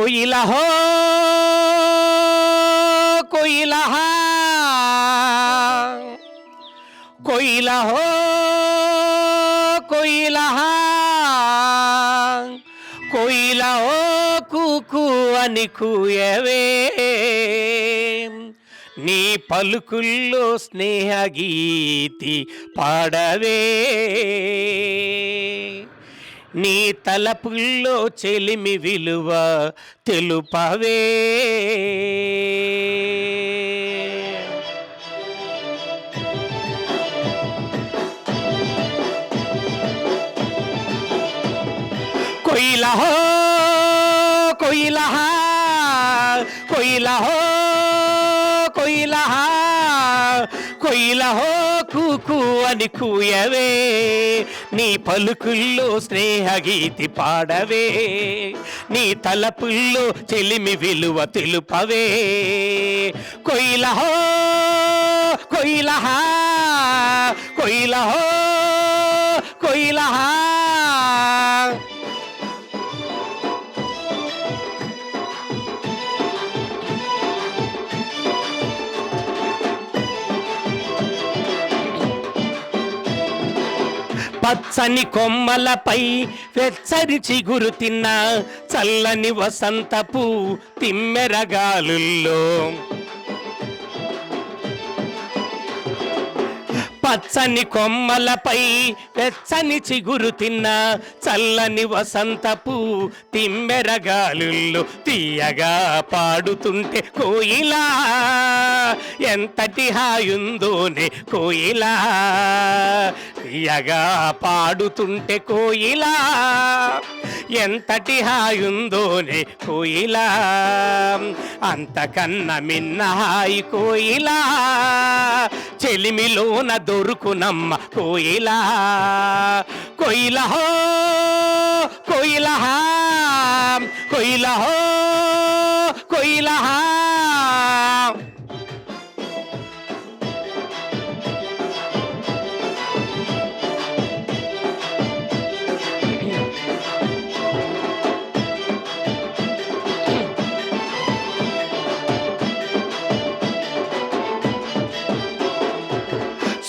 कोयला हो कोयला कोयला हो कोयला कोयला हो कुकू అని కూయవే నీ పలుకుల్లో స్నేహ గీతి పాడవే నీ తలపుల్లో చెలిమి విలువ తెలుపవే कोयला हो कोयला कोयला हो कोयला कोयला हो కూకు అని కూయవే నీ పలుకుల్లో స్నేహ గీతి పాడవే నీ తలపుల్లో చెలిమి విలువ తెలుపవే कोयला हो कोयला कोयला हो कोयला పచ్చని కొమ్మలపై వెచ్చని చిగురు తిన్న చల్లని వసంతపు తిమ్మెరగాలుల్లో పచ్చని కొమ్మలపై వెచ్చని చిగురు తిన్న చల్లని వసంతపు తిమ్మెరగాలుల్లో తీయగా పాడుతుంటే కోయిలా ఎంతటి హాయుందోనే కోయిలా తీయగా పాడుతుంటే కోయిలా ఎంతటి హాయుందోనే కోయిలా అంతకన్నా మిన్న హాయి కోయిలా చెలిమిలోన దొరుకునమ్మ కోయిలా कोयला हो कोयला कोयला हो कोयला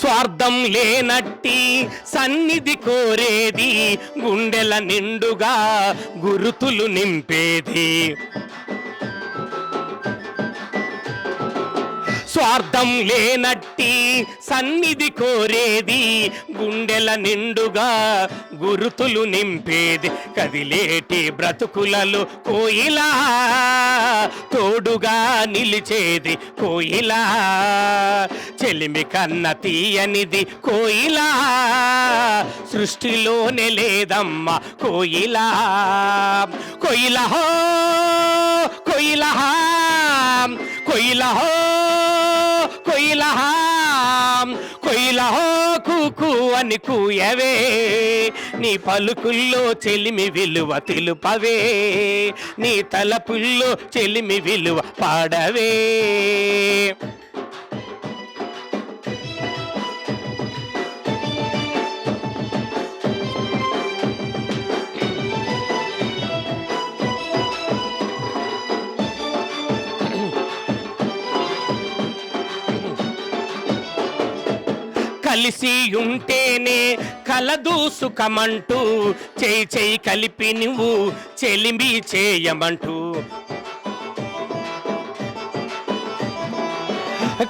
స్వార్థం లేనట్టి సన్నిధి కోరేది గుండెల నిండుగా గురుతులు నింపేది స్వార్థం లేనట్టి సన్నిధి కోరేది గుండెల నిండుగా గురుతులు నింపేది కదిలేటి బ్రతుకులలో కోయిలా తోడుగా నిలిచేది కోయిలా చెలిమి కన్న తీయనిది కోయిలా సృష్టిలోనే లేదమ్మ కోయిలా कोयला हो कोयला कोयला हो कोयला कोयला हो కూకు అని కూయవే నీ పలుకుల్లో చెలిమి విలువ తెలుపవే నీ తలపుల్లో చెలిమి విలువ పాడవే కలిసి ఉంటేనే కలదు సుఖమంటూ చేయి చేయి కలిపి నువ్వు చెలిమి చేయమంటూ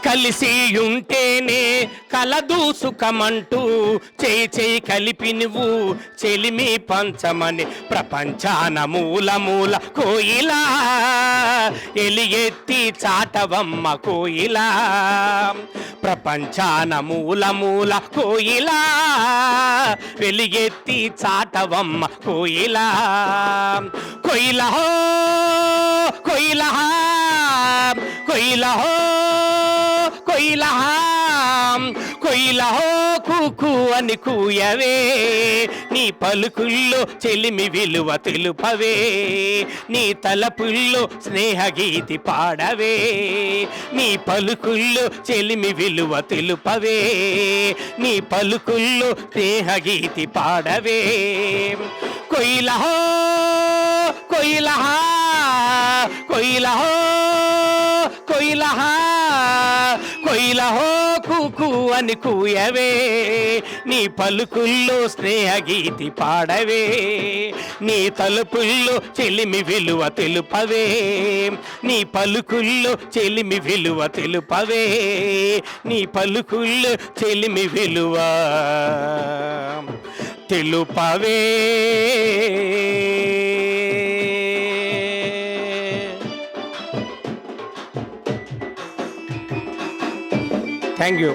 కలిసి ఉంటేనే కలదు సుఖమంటూ చేయి చేయి కలిపి నువ్వు చెలిమి పంచమని ప్రపంచాన మూల మూల కోయిలా ఎలియెత్తి చాటవమ్మ కోయిలా ప్రపంచాన మూల మూల కోయిలా వెలిగెత్తి చాటవమ్మ కోయిలా कोयला हो कोयला कोयला हो कोयला कोयला हो కూకు అని కూయవే నీ పలుకుల్లో చెలిమి విలువ తెలుపవే నీ తలపుల్లో స్నేహ గీతి పాడవే నీ పలుకుల్లో చెలిమి విలువ తెలుపవే నీ పలుకుల్లో స్నేహ గీతి పాడవే कोयला हो कोयला కొయిలహో కొయిలహా కొయిలహో కూకు అని కూయవే నీ పలుకుల్లో స్నేహగీతి పాడవే నీ తలుపుల్లో చెలిమి విలువ తెలుపవే నీ పలుకుల్లో చెలిమి విలువ తెలుపవే నీ పలుకుల్లో చెలిమి విలువ తెలుపవే. Thank you.